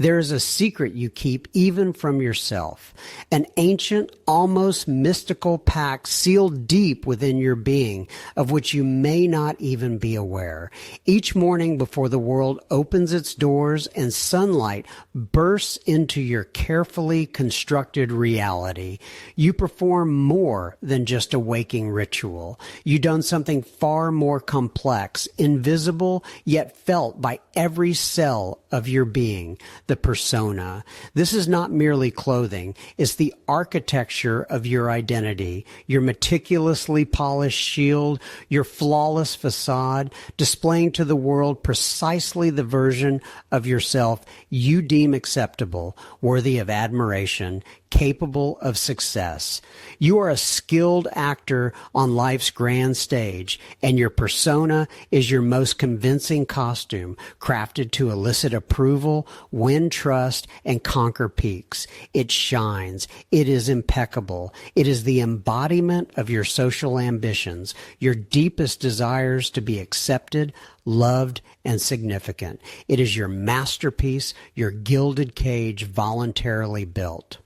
There is a secret you keep even from yourself, an ancient, almost mystical pact sealed deep within your being, of which you may not even be aware. Each morning before the world opens its doors and sunlight bursts into your carefully constructed reality, you perform more than just a waking ritual. You've done something far more complex, invisible, yet felt by every cell of your being, the persona. This is not merely clothing. It's the architecture of your identity, your meticulously polished shield, your flawless facade, displaying to the world precisely the version of yourself you deem acceptable, worthy of admiration, capable of success. You are a skilled actor on life's grand stage, and your persona is your most convincing costume, crafted to elicit approval, win trust, and conquer peaks. It shines. It is impeccable. It is the embodiment of your social ambitions, your deepest desires to be accepted, loved, and significant. It is your masterpiece, your gilded cage voluntarily built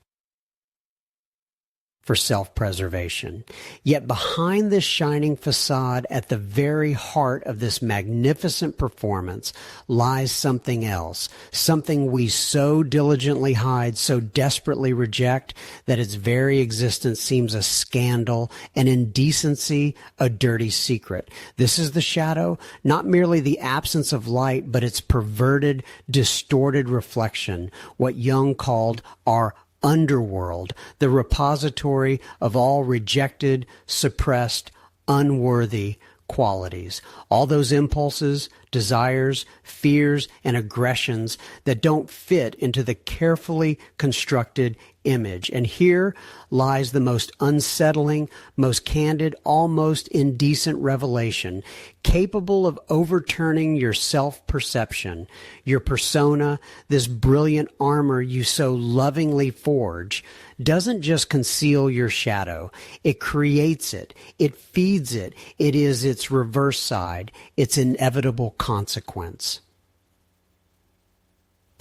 for self-preservation. Yet behind this shining facade, at the very heart of this magnificent performance, lies something else, something we so diligently hide, so desperately reject, that its very existence seems a scandal, an indecency, a dirty secret. This is the shadow, not merely the absence of light, but its perverted, distorted reflection, what Jung called our underworld, the repository of all rejected, suppressed, unworthy qualities. All those impulses, desires, fears, and aggressions that don't fit into the carefully constructed image. And here lies the most unsettling, most candid, almost indecent revelation, capable of overturning your self-perception, your persona. This brilliant armor you so lovingly forge doesn't just conceal your shadow. It creates it. It feeds it. It is its reverse side, its inevitable consequence.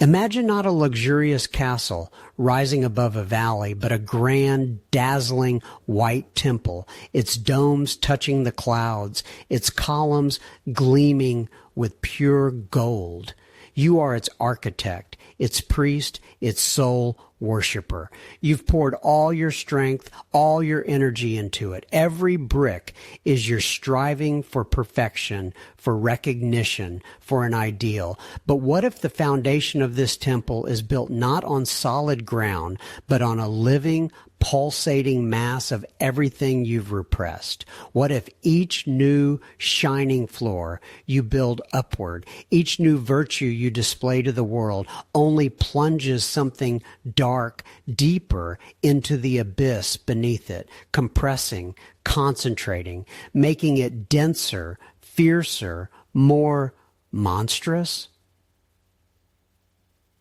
Imagine not a luxurious castle rising above a valley, but a grand, dazzling white temple, its domes touching the clouds, its columns gleaming with pure gold. You are its architect, its priest, its sole worshiper. You've poured all your strength, all your energy into it. Every brick is your striving for perfection, for recognition, for an ideal. But what if the foundation of this temple is built not on solid ground, but on a living, pulsating mass of everything you've repressed? What if each new shining floor you build upward, each new virtue you display to the world, only plunges something dark deeper into the abyss beneath it, compressing, concentrating, making it denser, fiercer, more monstrous?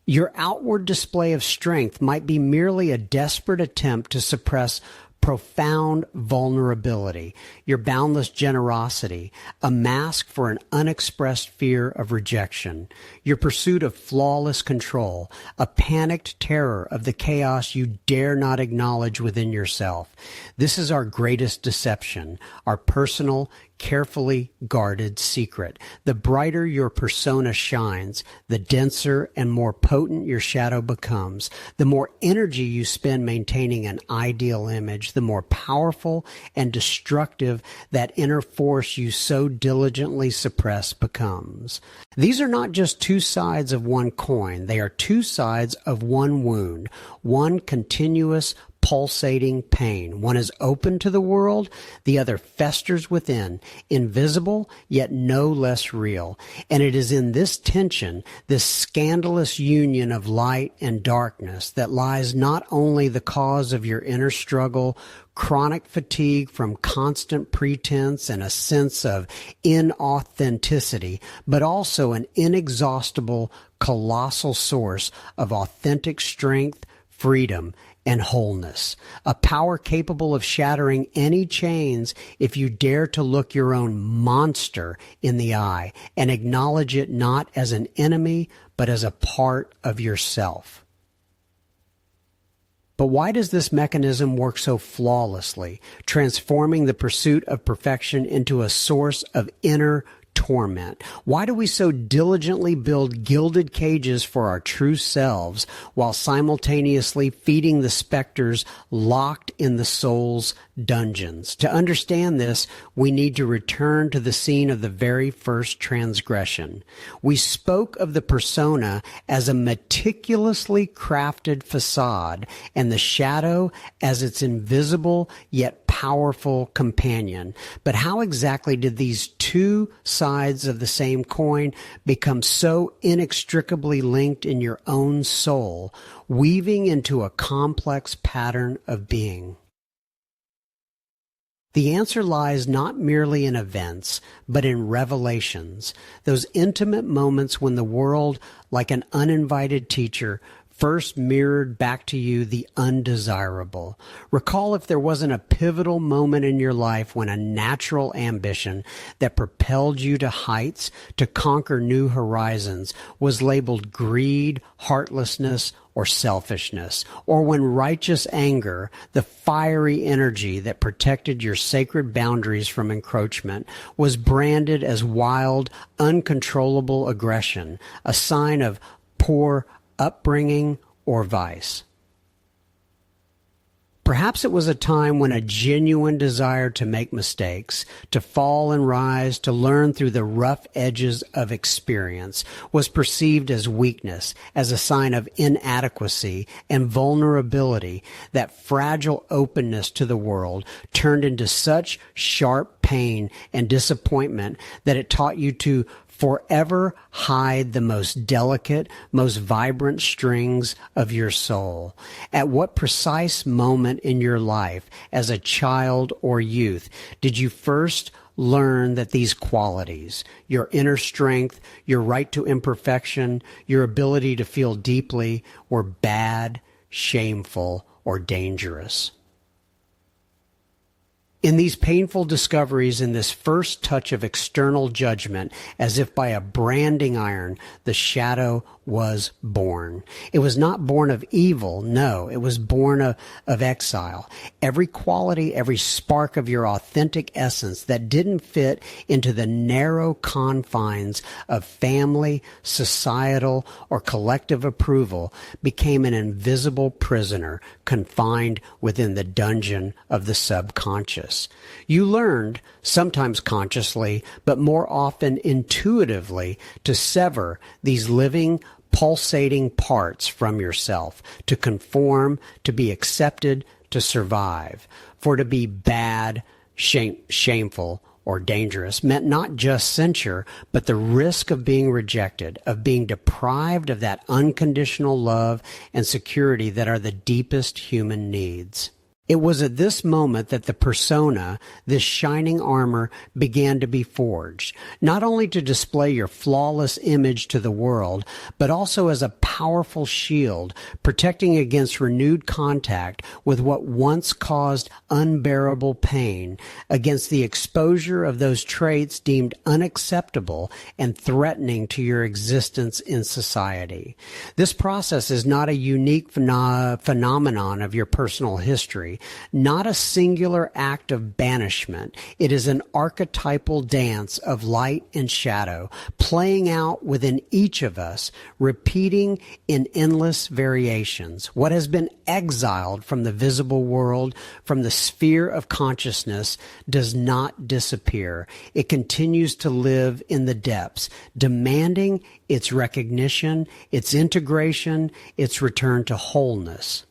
Your outward display of strength might be merely a desperate attempt to suppress profound vulnerability, your boundless generosity, a mask for an unexpressed fear of rejection, your pursuit of flawless control, a panicked terror of the chaos you dare not acknowledge within yourself. This is our greatest deception, our personal, carefully guarded secret. The brighter your persona shines, the denser and more potent your shadow becomes. The more energy you spend maintaining an ideal image, the more powerful and destructive that inner force you so diligently suppress becomes. These are not just two sides of one coin. They are two sides of one wound, one continuous pulsating pain. One is open to the world, the other festers within, invisible yet no less real. And it is in this tension, this scandalous union of light and darkness, that lies not only the cause of your inner struggle, chronic fatigue from constant pretense and a sense of inauthenticity, but also an inexhaustible, colossal source of authentic strength, freedom, and wholeness, a power capable of shattering any chains if you dare to look your own monster in the eye and acknowledge it not as an enemy, but as a part of yourself. But why does this mechanism work so flawlessly, transforming the pursuit of perfection into a source of inner torment? Why do we so diligently build gilded cages for our true selves while simultaneously feeding the specters locked in the soul's dungeons? To understand this, we need to return to the scene of the very first transgression. We spoke of the persona as a meticulously crafted facade and the shadow as its invisible yet powerful companion. But how exactly did these two sides of the same coin become so inextricably linked in your own soul, weaving into a complex pattern of being? The answer lies not merely in events, but in revelations, those intimate moments when the world, like an uninvited teacher, first mirrored back to you the undesirable. Recall if there wasn't a pivotal moment in your life when a natural ambition that propelled you to heights, to conquer new horizons, was labeled greed, heartlessness, or selfishness, or when righteous anger, the fiery energy that protected your sacred boundaries from encroachment, was branded as wild, uncontrollable aggression, a sign of poor upbringing or vice. Perhaps it was a time when a genuine desire to make mistakes, to fall and rise, to learn through the rough edges of experience was perceived as weakness, as a sign of inadequacy and vulnerability. That fragile openness to the world turned into such sharp pain and disappointment that it taught you to forever hide the most delicate, most vibrant strings of your soul. At what precise moment in your life, as a child or youth, did you first learn that these qualities, your inner strength, your right to imperfection, your ability to feel deeply, were bad, shameful, or dangerous? In these painful discoveries, in this first touch of external judgment, as if by a branding iron, the shadow was born. It was not born of evil, no, it was born of exile. Every quality, every spark of your authentic essence that didn't fit into the narrow confines of family, societal, or collective approval became an invisible prisoner confined within the dungeon of the subconscious. You learned, sometimes consciously, but more often intuitively, to sever these living, pulsating parts from yourself, to conform, to be accepted, to survive. For to be bad, shameful, or dangerous meant not just censure, but the risk of being rejected, of being deprived of that unconditional love and security that are the deepest human needs. It was at this moment that the persona, this shining armor, began to be forged, not only to display your flawless image to the world, but also as a powerful shield, protecting against renewed contact with what once caused unbearable pain, against the exposure of those traits deemed unacceptable and threatening to your existence in society. This process is not a unique phenomenon of your personal history, not a singular act of banishment. It is an archetypal dance of light and shadow, playing out within each of us, repeating in endless variations. What has been exiled from the visible world, from the sphere of consciousness, does not disappear. It continues to live in the depths, demanding its recognition, its integration, its return to wholeness.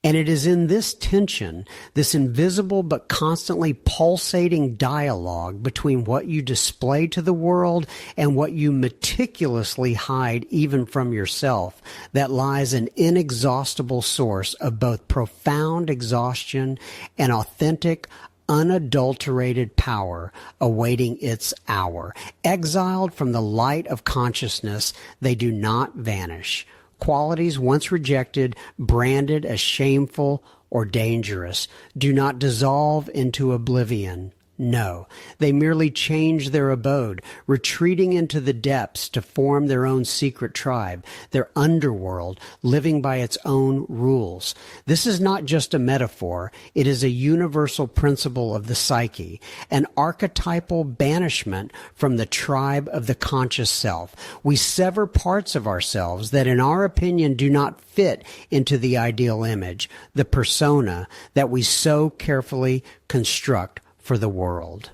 And it is in this tension, this invisible but constantly pulsating dialogue between what you display to the world and what you meticulously hide even from yourself, that lies an inexhaustible source of both profound exhaustion and authentic, unadulterated power awaiting its hour. Exiled from the light of consciousness, they do not vanish. Qualities once rejected, branded as shameful or dangerous, do not dissolve into oblivion. No, they merely change their abode, retreating into the depths to form their own secret tribe, their underworld, living by its own rules. This is not just a metaphor, it is a universal principle of the psyche, an archetypal banishment from the tribe of the conscious self. We sever parts of ourselves that in our opinion do not fit into the ideal image, the persona that we so carefully construct for the world.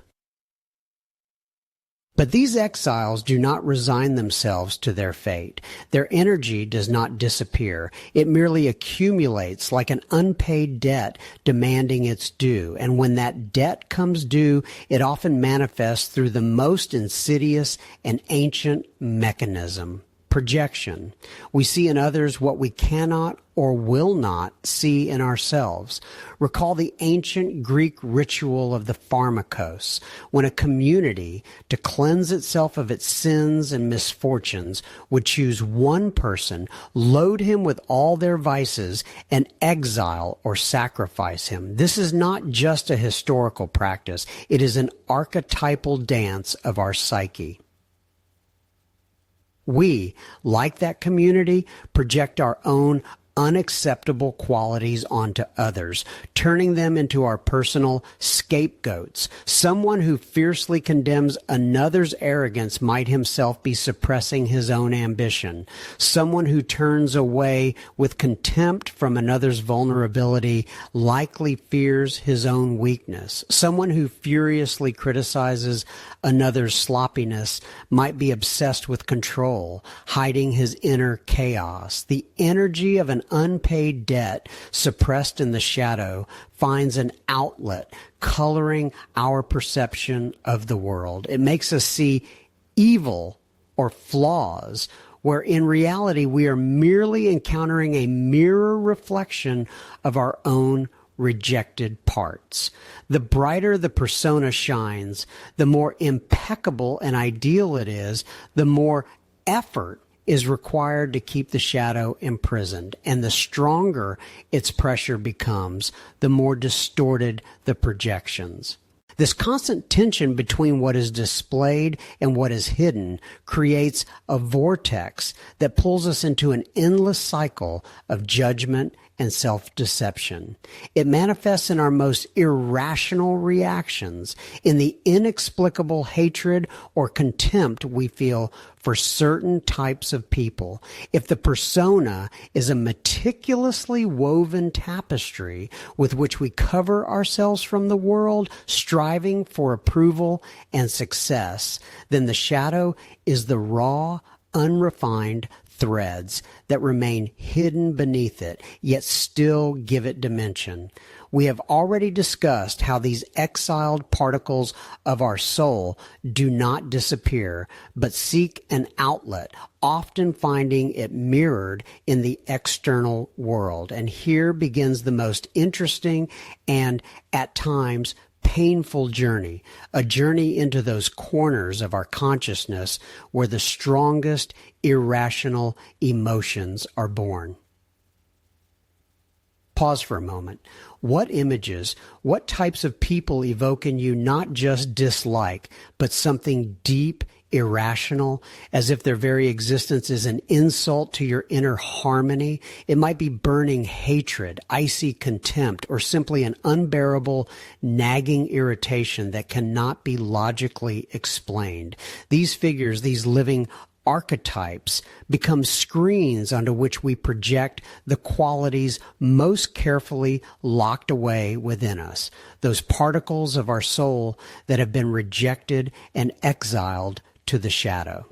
But these exiles do not resign themselves to their fate. Their energy does not disappear. It merely accumulates like an unpaid debt demanding its due. And when that debt comes due, it often manifests through the most insidious and ancient mechanism: projection. We see in others what we cannot or will not see in ourselves. Recall the ancient Greek ritual of the pharmakos, when a community, to cleanse itself of its sins and misfortunes, would choose one person, load him with all their vices, and exile or sacrifice him. This is not just a historical practice. It is an archetypal dance of our psyche. We, like that community, project our own unacceptable qualities onto others, turning them into our personal scapegoats. Someone who fiercely condemns another's arrogance might himself be suppressing his own ambition. Someone who turns away with contempt from another's vulnerability likely fears his own weakness. Someone who furiously criticizes another's sloppiness might be obsessed with control, hiding his inner chaos. The energy of an unpaid debt suppressed in the shadow finds an outlet, coloring our perception of the world. It makes us see evil or flaws where in reality we are merely encountering a mirror reflection of our own rejected parts. The brighter the persona shines, the more impeccable and ideal it is, the more effort is required to keep the shadow imprisoned, and the stronger its pressure becomes, the more distorted the projections. This constant tension between what is displayed and what is hidden creates a vortex that pulls us into an endless cycle of judgment and self-deception. It manifests in our most irrational reactions, in the inexplicable hatred or contempt we feel for certain types of people. If the persona is a meticulously woven tapestry with which we cover ourselves from the world, striving for approval and success, then the shadow is the raw, unrefined threads that remain hidden beneath it, yet still give it dimension. We have already discussed how these exiled particles of our soul do not disappear, but seek an outlet, often finding it mirrored in the external world. And here begins the most interesting and, at times, painful journey, a journey into those corners of our consciousness where the strongest irrational emotions are born. Pause for a moment. What images, what types of people evoke in you not just dislike, but something deep, irrational, as if their very existence is an insult to your inner harmony? It might be burning hatred, icy contempt, or simply an unbearable, nagging irritation that cannot be logically explained. These figures, these living archetypes, become screens onto which we project the qualities most carefully locked away within us, those particles of our soul that have been rejected and exiled to the shadow.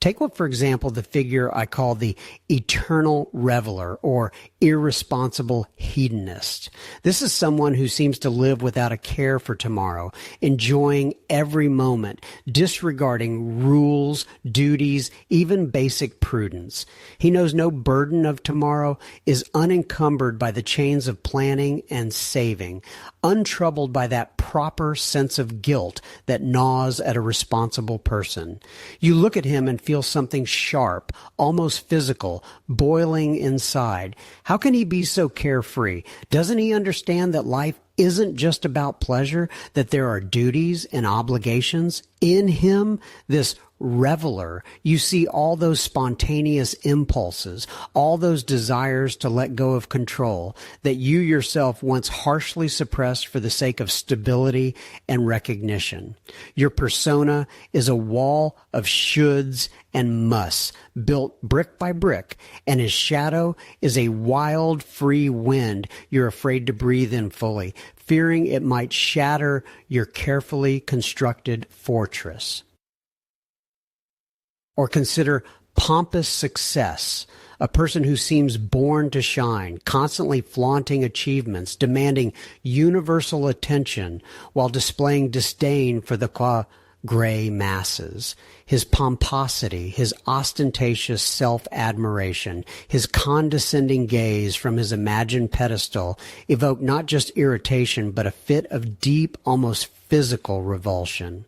Take what, for example, the figure I call the eternal reveler or irresponsible hedonist. This is someone who seems to live without a care for tomorrow, enjoying every moment, disregarding rules, duties, even basic prudence. He knows no burden of tomorrow, is unencumbered by the chains of planning and saving, untroubled by that proper sense of guilt that gnaws at a responsible person. You look at him and feel something sharp, almost physical, boiling inside. How can he be so carefree? Doesn't he understand that life isn't just about pleasure, that there are duties and obligations. In him, this reveler, you see all those spontaneous impulses, all those desires to let go of control that you yourself once harshly suppressed for the sake of stability and recognition. Your persona is a wall of shoulds and musts built brick by brick, and his shadow is a wild, free wind you're afraid to breathe in fully, fearing it might shatter your carefully constructed fortress. Or consider pompous success, a person who seems born to shine, constantly flaunting achievements, demanding universal attention while displaying disdain for the gray masses. His pomposity, his ostentatious self-admiration, his condescending gaze from his imagined pedestal evoke not just irritation, but a fit of deep, almost physical revulsion.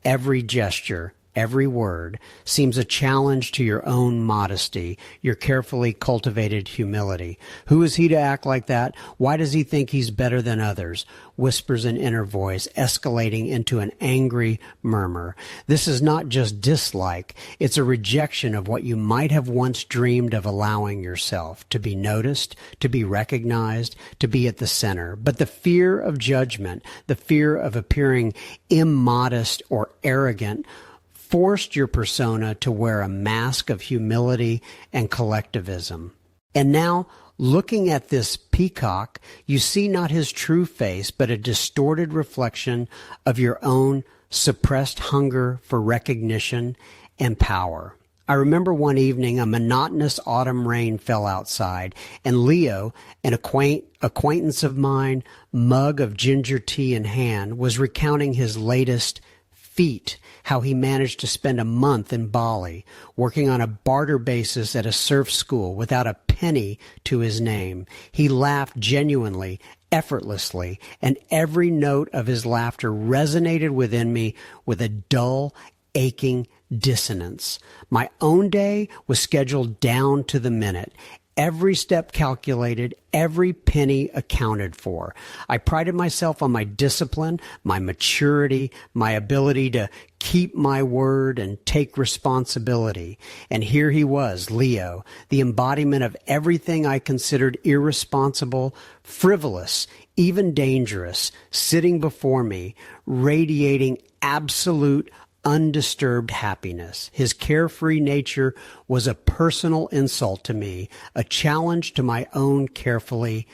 Every gesture, every word seems a challenge to your own modesty, your carefully cultivated humility. Who is he to act like that? Why does he think he's better than others? Whispers an inner voice, escalating into an angry murmur. This is not just dislike. It's a rejection of what you might have once dreamed of allowing yourself, to be noticed, to be recognized, to be at the center. But the fear of judgment, the fear of appearing immodest or arrogant, forced your persona to wear a mask of humility and collectivism. And now, looking at this peacock, you see not his true face, but a distorted reflection of your own suppressed hunger for recognition and power. I remember one evening a monotonous autumn rain fell outside, and Leo, an acquaintance of mine, mug of ginger tea in hand, was recounting his latest feat, how he managed to spend a month in Bali, working on a barter basis at a surf school without a penny to his name. He laughed genuinely, effortlessly, and every note of his laughter resonated within me with a dull, aching dissonance. My own day was scheduled down to the minute. Every step calculated, every penny accounted for. I prided myself on my discipline, my maturity, my ability to keep my word and take responsibility. And here he was, Leo, the embodiment of everything I considered irresponsible, frivolous, even dangerous, sitting before me, radiating absolute undisturbed happiness. His carefree nature was a personal insult to me, a challenge to my own carefully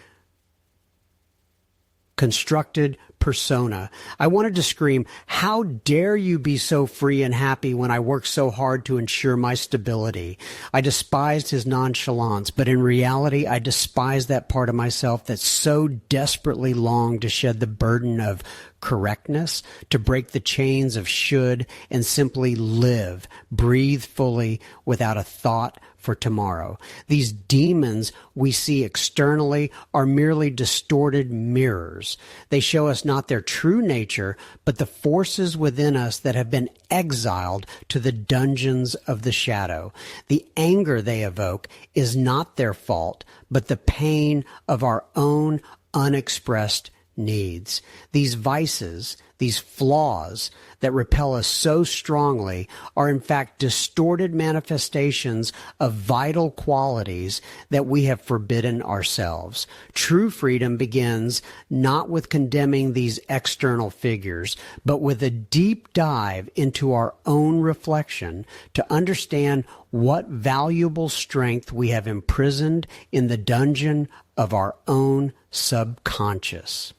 constructed persona. I wanted to scream, "How dare you be so free and happy when I work so hard to ensure my stability?" I despised his nonchalance, but in reality, I despised that part of myself that so desperately longed to shed the burden of correctness, to break the chains of should, and simply live, breathe fully without a thought for tomorrow. These demons we see externally are merely distorted mirrors. They show us not their true nature, but the forces within us that have been exiled to the dungeons of the shadow. The anger they evoke is not their fault, but the pain of our own unexpressed needs. These vices, these flaws that repel us so strongly are in fact distorted manifestations of vital qualities that we have forbidden ourselves. True freedom begins not with condemning these external figures, but with a deep dive into our own reflection to understand what valuable strength we have imprisoned in the dungeon of our own subconscious.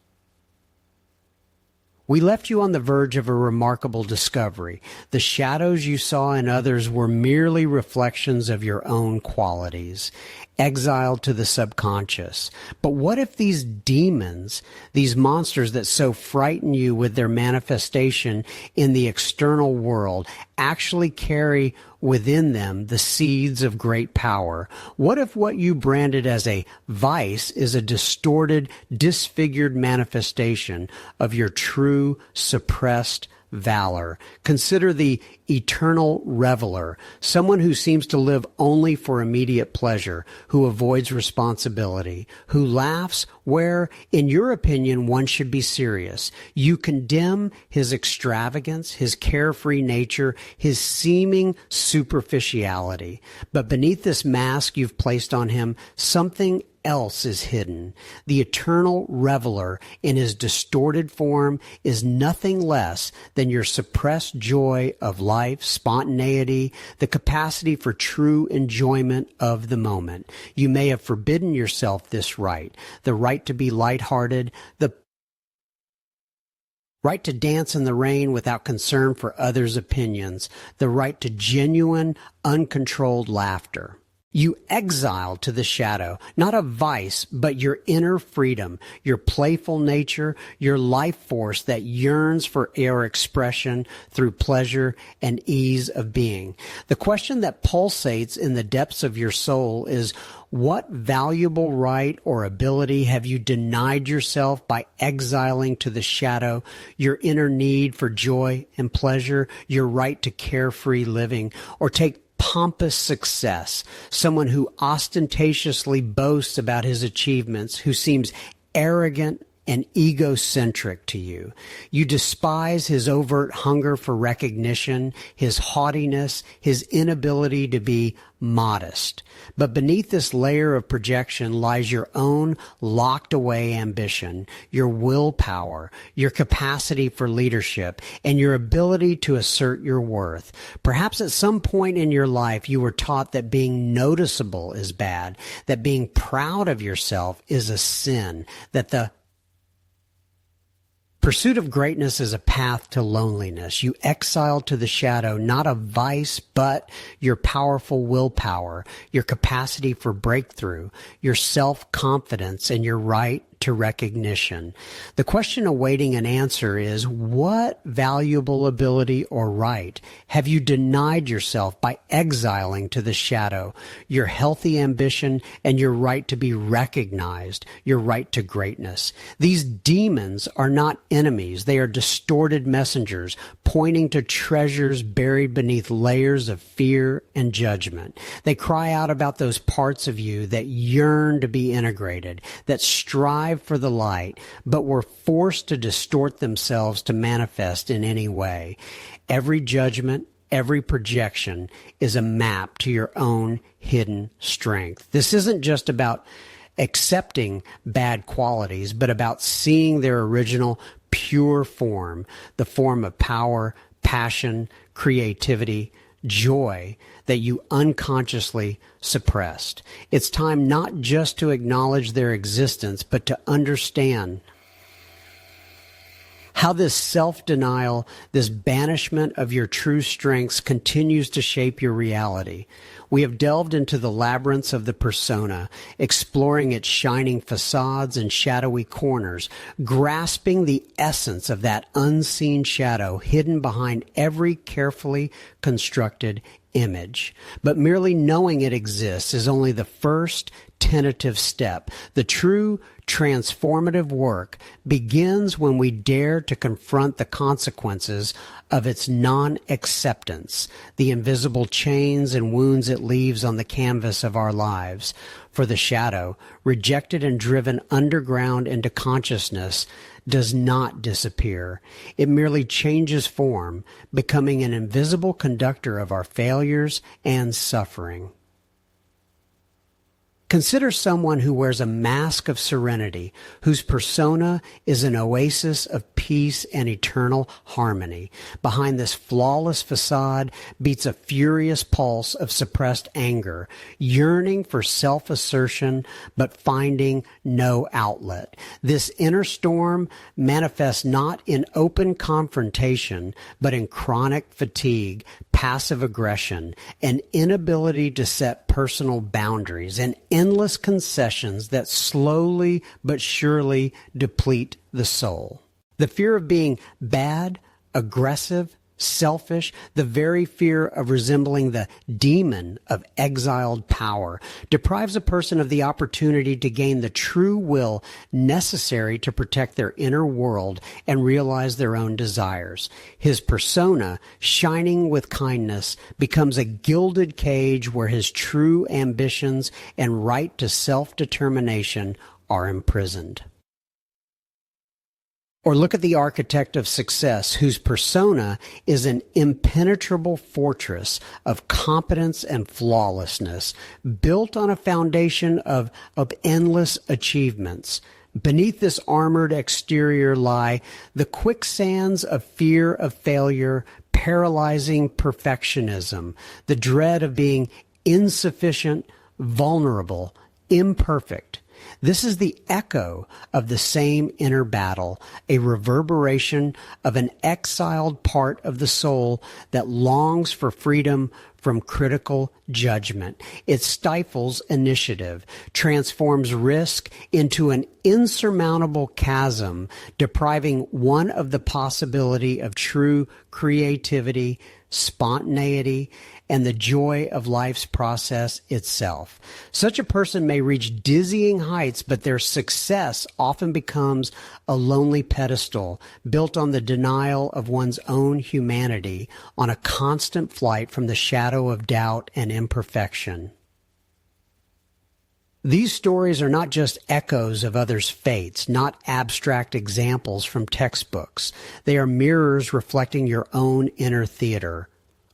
We left you on the verge of a remarkable discovery. The shadows you saw in others were merely reflections of your own qualities, exiled to the subconscious. But what if these demons, these monsters that so frighten you with their manifestation in the external world, actually carry within them the seeds of great power? What if what you branded as a vice is a distorted, disfigured manifestation of your true, suppressed valor. Consider the eternal reveler, someone who seems to live only for immediate pleasure, who avoids responsibility, who laughs where, in your opinion, one should be serious. You condemn his extravagance, his carefree nature, his seeming superficiality. But beneath this mask you've placed on him, something else is hidden. The eternal reveler in his distorted form is nothing less than your suppressed joy of life, spontaneity, the capacity for true enjoyment of the moment. You may have forbidden yourself this right, the right to be lighthearted, the right to dance in the rain without concern for others' opinions, the right to genuine, uncontrolled laughter. You exile to the shadow, not a vice, but your inner freedom, your playful nature, your life force that yearns for air expression through pleasure and ease of being. The question that pulsates in the depths of your soul is, what valuable right or ability have you denied yourself by exiling to the shadow your inner need for joy and pleasure, your right to carefree living, or take pompous success, someone who ostentatiously boasts about his achievements, who seems arrogant and egocentric to you. You despise his overt hunger for recognition, his haughtiness, his inability to be modest. But beneath this layer of projection lies your own locked away ambition, your willpower, your capacity for leadership, and your ability to assert your worth. Perhaps at some point in your life you were taught that being noticeable is bad, that being proud of yourself is a sin, that the pursuit of greatness is a path to loneliness. You exile to the shadow, not a vice, but your powerful willpower, your capacity for breakthrough, your self-confidence, and your right to recognition. The question awaiting an answer is, what valuable ability or right have you denied yourself by exiling to the shadow your healthy ambition and your right to be recognized, your right to greatness? These demons are not enemies. They are distorted messengers pointing to treasures buried beneath layers of fear and judgment. They cry out about those parts of you that yearn to be integrated, that strive for the light, but were forced to distort themselves to manifest in any way. Every judgment, every projection is a map to your own hidden strength. This isn't just about accepting bad qualities, but about seeing their original pure form, the form of power, passion, creativity, joy that you unconsciously suppressed. It's time not just to acknowledge their existence, but to understand how this self-denial, this banishment of your true strengths continues to shape your reality. We have delved into the labyrinths of the persona, exploring its shining facades and shadowy corners, grasping the essence of that unseen shadow hidden behind every carefully constructed image. But merely knowing it exists is only the first tentative step. The true transformative work begins when we dare to confront the consequences of its non-acceptance, the invisible chains and wounds it leaves on the canvas of our lives. For the shadow, rejected and driven underground into consciousness, does not disappear. It merely changes form, becoming an invisible conductor of our failures and suffering. Consider someone who wears a mask of serenity, whose persona is an oasis of peace and eternal harmony. Behind this flawless facade beats a furious pulse of suppressed anger, yearning for self-assertion but finding no outlet. This inner storm manifests not in open confrontation, but in chronic fatigue, passive aggression, an inability to set personal boundaries, and endless concessions that slowly but surely deplete the soul. The fear of being bad, aggressive, selfish, the very fear of resembling the demon of exiled power deprives a person of the opportunity to gain the true will necessary to protect their inner world and realize their own desires. His persona, shining with kindness, becomes a gilded cage where his true ambitions and right to self-determination are imprisoned. Or look at the architect of success, whose persona is an impenetrable fortress of competence and flawlessness, built on a foundation of endless achievements. Beneath this armored exterior lie the quicksands of fear of failure, paralyzing perfectionism, the dread of being insufficient, vulnerable, imperfect. This is the echo of the same inner battle, a reverberation of an exiled part of the soul that longs for freedom from critical judgment. It stifles initiative, transforms risk into an insurmountable chasm, depriving one of the possibility of true creativity, spontaneity, and the joy of life's process itself. Such a person may reach dizzying heights, but their success often becomes a lonely pedestal built on the denial of one's own humanity, on a constant flight from the shadow of doubt and imperfection. These stories are not just echoes of others' fates, not abstract examples from textbooks. They are mirrors reflecting your own inner theater.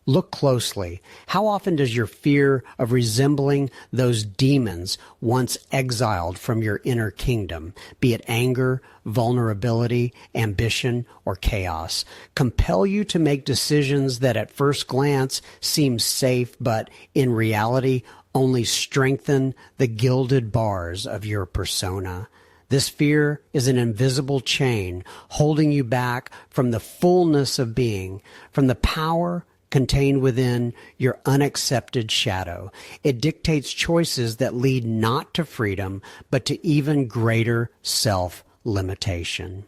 Look closely. How often does your fear of resembling those demons once exiled from your inner kingdom, be it anger, vulnerability, ambition, or chaos, compel you to make decisions that at first glance seem safe, but in reality only strengthen the gilded bars of your persona? This fear is an invisible chain holding you back from the fullness of being, from the power contained within your unaccepted shadow. It dictates choices that lead not to freedom, but to even greater self-limitation.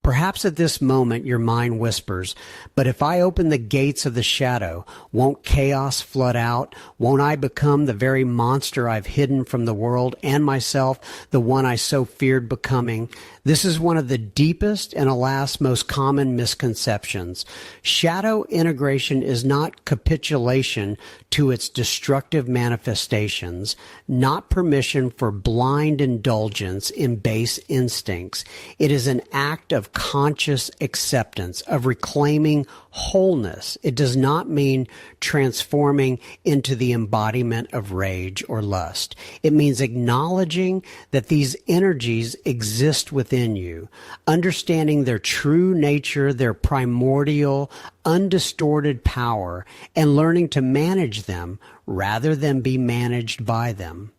Perhaps at this moment your mind whispers, but if I open the gates of the shadow, won't chaos flood out? Won't I become the very monster I've hidden from the world and myself, the one I so feared becoming? This is one of the deepest and, alas, most common misconceptions. Shadow integration is not capitulation to its destructive manifestations, not permission for blind indulgence in base instincts. It is an act of conscious acceptance, of reclaiming wholeness. It does not mean transforming into the embodiment of rage or lust. It means acknowledging that these energies exist within you, understanding their true nature, their primordial, undistorted power, and learning to manage them rather than be managed by them.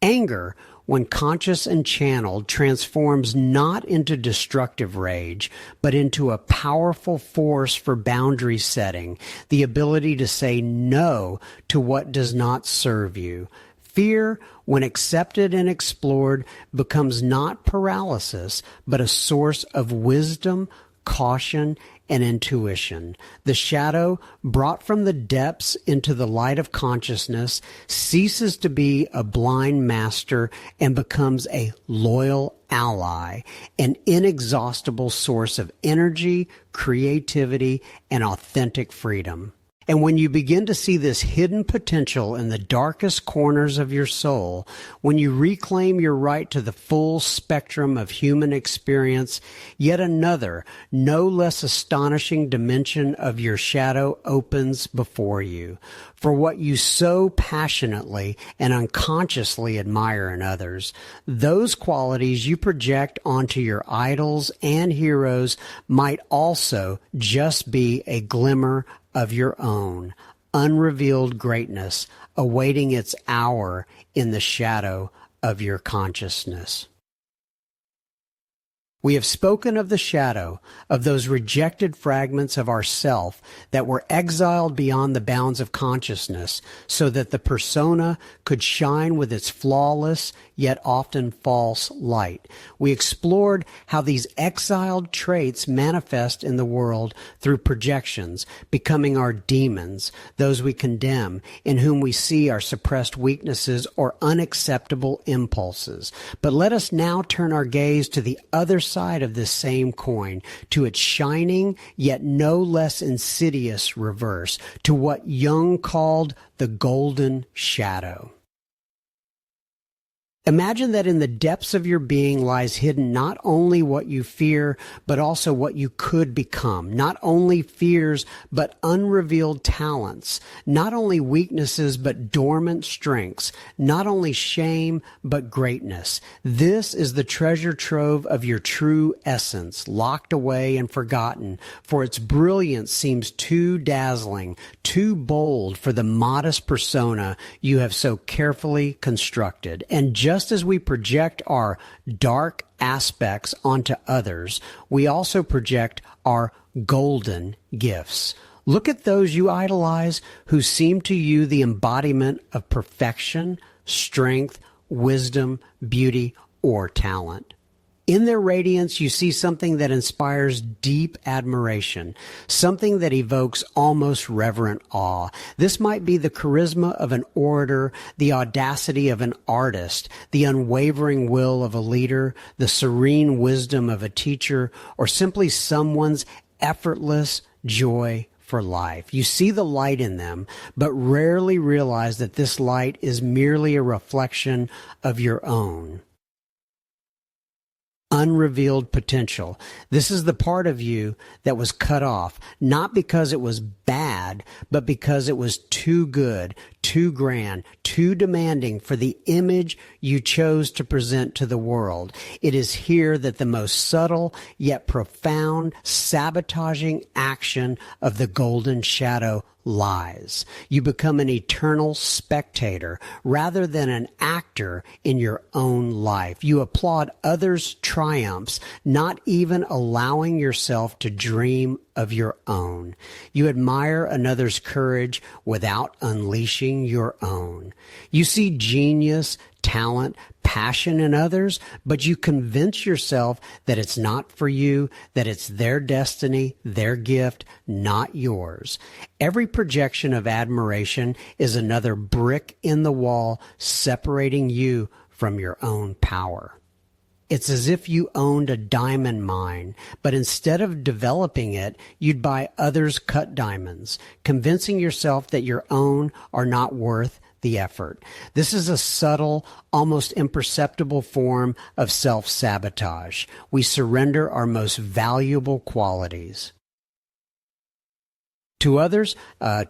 Anger, when conscious and channeled, transforms not into destructive rage, but into a powerful force for boundary setting, the ability to say no to what does not serve you. Fear, when accepted and explored, becomes not paralysis, but a source of wisdom, caution, and intuition. The shadow, brought from the depths into the light of consciousness, ceases to be a blind master and becomes a loyal ally, an inexhaustible source of energy, creativity, and authentic freedom. And when you begin to see this hidden potential in the darkest corners of your soul, when you reclaim your right to the full spectrum of human experience, yet another, no less astonishing dimension of your shadow opens before you. For what you so passionately and unconsciously admire in others, those qualities you project onto your idols and heroes might also just be a glimmer of your own unrevealed greatness awaiting its hour in the shadow of your consciousness. We have spoken of the shadow, of those rejected fragments of ourself that were exiled beyond the bounds of consciousness so that the persona could shine with its flawless yet often false light. We explored how these exiled traits manifest in the world through projections, becoming our demons, those we condemn, in whom we see our suppressed weaknesses or unacceptable impulses. But let us now turn our gaze to the other side of this same coin, to its shining yet no less insidious reverse, to what Jung called the golden shadow. Imagine that in the depths of your being lies hidden not only what you fear, but also what you could become. Not only fears, but unrevealed talents. Not only weaknesses, but dormant strengths. Not only shame, but greatness. This is the treasure trove of your true essence, locked away and forgotten, for its brilliance seems too dazzling, too bold for the modest persona you have so carefully constructed. And just as we project our dark aspects onto others, we also project our golden gifts. Look at those you idolize who seem to you the embodiment of perfection, strength, wisdom, beauty, or talent. In their radiance, you see something that inspires deep admiration, something that evokes almost reverent awe. This might be the charisma of an orator, the audacity of an artist, the unwavering will of a leader, the serene wisdom of a teacher, or simply someone's effortless joy for life. You see the light in them, but rarely realize that this light is merely a reflection of your own unrevealed potential. This is the part of you that was cut off, not because it was bad, but because it was too good, too grand, too demanding for the image you chose to present to the world. It is here that the most subtle yet profound sabotaging action of the golden shadow lies. You become an eternal spectator rather than an actor in your own life. You applaud others' triumphs, not even allowing yourself to dream of your own. You admire another's courage without unleashing your own. You see genius, talent, passion in others, but you convince yourself that it's not for you, that it's their destiny, their gift, not yours. Every projection of admiration is another brick in the wall separating you from your own power. It's as if you owned a diamond mine, but instead of developing it, you'd buy others' cut diamonds, convincing yourself that your own are not worth the effort. This is a subtle, almost imperceptible form of self-sabotage. We surrender our most valuable qualities to others,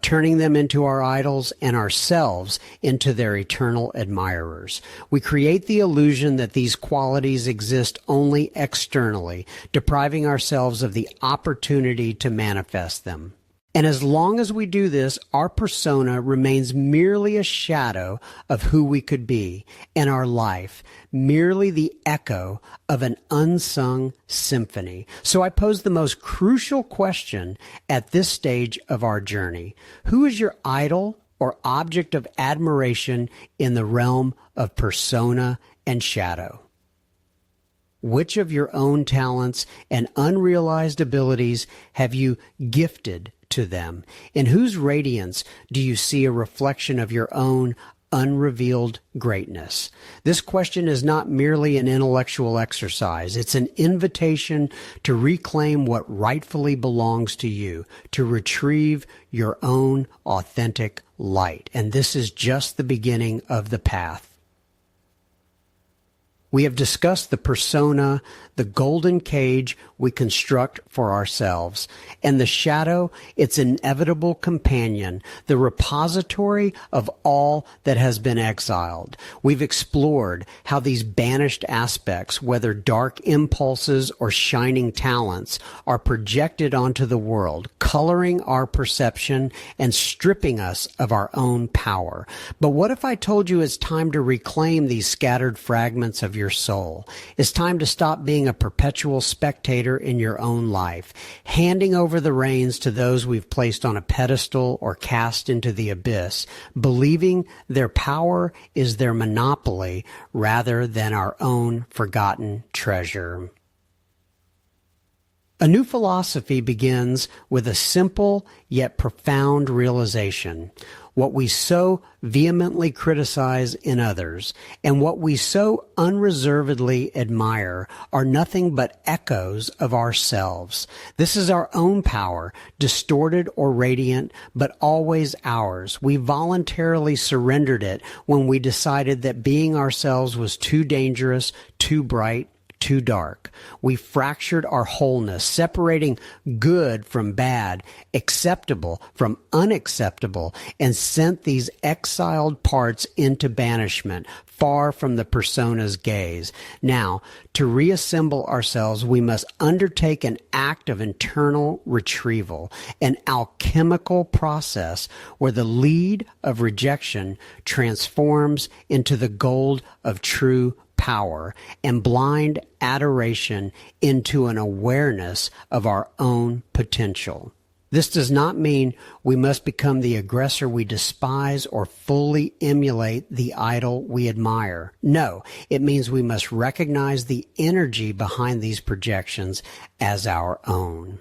turning them into our idols and ourselves into their eternal admirers. We create the illusion that these qualities exist only externally, depriving ourselves of the opportunity to manifest them. And as long as we do this, our persona remains merely a shadow of who we could be, and our life merely the echo of an unsung symphony. So I pose the most crucial question at this stage of our journey. Who is your idol or object of admiration in the realm of persona and shadow? Which of your own talents and unrealized abilities have you gifted to them? In whose radiance do you see a reflection of your own unrevealed greatness? This question is not merely an intellectual exercise. It's an invitation to reclaim what rightfully belongs to you, to retrieve your own authentic light. And this is just the beginning of the path. We have discussed the persona, the golden cage we construct for ourselves, and the shadow, its inevitable companion, the repository of all that has been exiled. We've explored how these banished aspects, whether dark impulses or shining talents, are projected onto the world, coloring our perception and stripping us of our own power. But what if I told you it's time to reclaim these scattered fragments of your soul. It's time to stop being a perpetual spectator in your own life, handing over the reins to those we've placed on a pedestal or cast into the abyss, believing their power is their monopoly rather than our own forgotten treasure. A new philosophy begins with a simple yet profound realization. What we so vehemently criticize in others and what we so unreservedly admire are nothing but echoes of ourselves. This is our own power, distorted or radiant, but always ours. We voluntarily surrendered it when we decided that being ourselves was too dangerous, too bright, too dark. We fractured our wholeness, separating good from bad, acceptable from unacceptable, and sent these exiled parts into banishment, far from the persona's gaze. Now, to reassemble ourselves, we must undertake an act of internal retrieval, an alchemical process where the lead of rejection transforms into the gold of true power and blind adoration into an awareness of our own potential. This does not mean we must become the aggressor we despise or fully emulate the idol we admire. No, it means we must recognize the energy behind these projections as our own.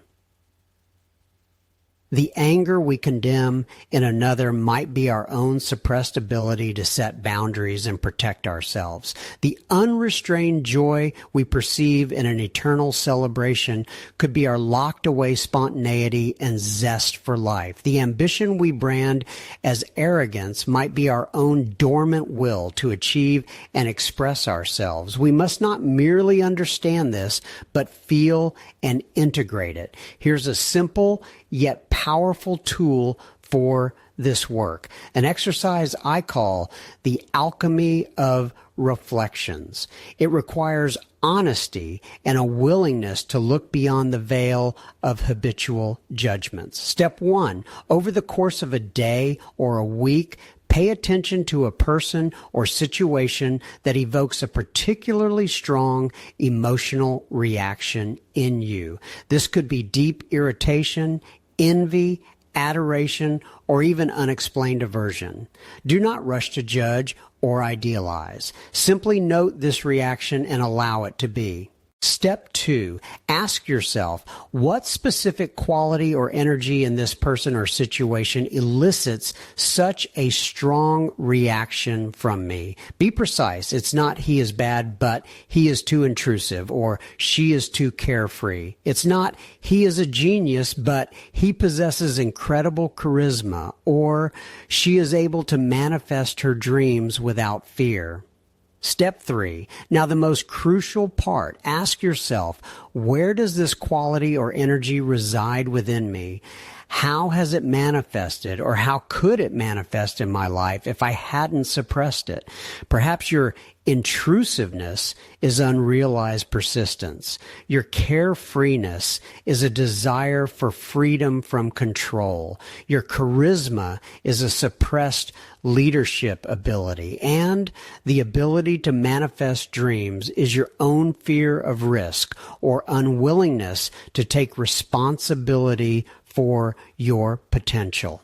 The anger we condemn in another might be our own suppressed ability to set boundaries and protect ourselves. The unrestrained joy we perceive in an eternal celebration could be our locked away spontaneity and zest for life. The ambition we brand as arrogance might be our own dormant will to achieve and express ourselves. We must not merely understand this, but feel and integrate it. Here's a simple yet powerful tool for this work, an exercise I call the alchemy of reflections. It requires honesty and a willingness to look beyond the veil of habitual judgments. Step 1, over the course of a day or a week, pay attention to a person or situation that evokes a particularly strong emotional reaction in you. This could be deep irritation, envy, adoration, or even unexplained aversion. Do not rush to judge or idealize. Simply note this reaction and allow it to be. Step 2, ask yourself, what specific quality or energy in this person or situation elicits such a strong reaction from me? Be precise. It's not he is bad, but he is too intrusive, or she is too carefree. It's not he is a genius, but he possesses incredible charisma, or she is able to manifest her dreams without fear. Step 3. Now the most crucial part. Ask yourself, where does this quality or energy reside within me? How has it manifested, or how could it manifest in my life if I hadn't suppressed it? Perhaps your intrusiveness is unrealized persistence. Your carefreeness is a desire for freedom from control. Your charisma is a suppressed leadership ability. And the ability to manifest dreams is your own fear of risk or unwillingness to take responsibility for your potential.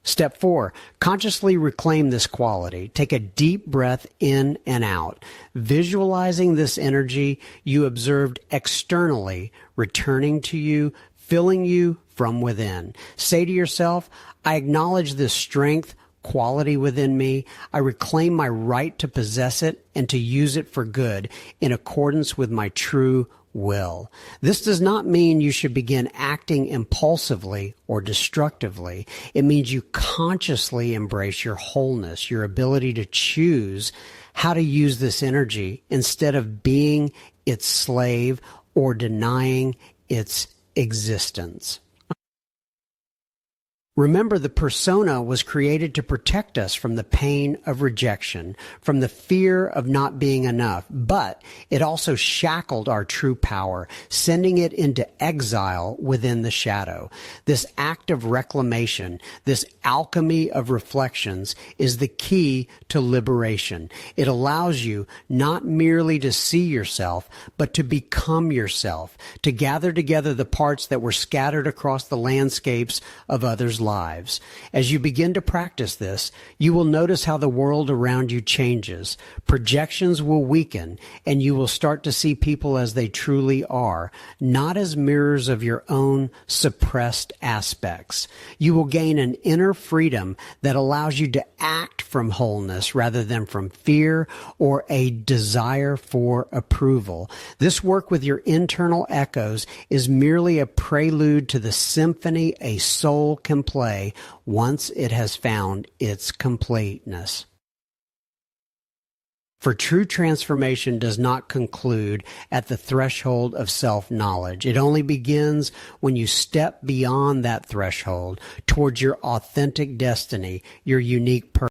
Step 4, consciously reclaim this quality. Take a deep breath in and out. Visualizing this energy you observed externally returning to you, filling you from within. Say to yourself, I acknowledge this strength, quality within me. I reclaim my right to possess it and to use it for good in accordance with my true will. This does not mean you should begin acting impulsively or destructively. It means you consciously embrace your wholeness, your ability to choose how to use this energy instead of being its slave or denying its existence. Remember, the persona was created to protect us from the pain of rejection, from the fear of not being enough, but it also shackled our true power, sending it into exile within the shadow. This act of reclamation, this alchemy of reflections, is the key to liberation. It allows you not merely to see yourself, but to become yourself, to gather together the parts that were scattered across the landscapes of others' lives. As you begin to practice this, you will notice how the world around you changes. Projections will weaken, and you will start to see people as they truly are, not as mirrors of your own suppressed aspects. You will gain an inner freedom that allows you to act from wholeness rather than from fear or a desire for approval. This work with your internal echoes is merely a prelude to the symphony a soul can play once it has found its completeness. For true transformation does not conclude at the threshold of self-knowledge. It only begins when you step beyond that threshold towards your authentic destiny, your unique purpose.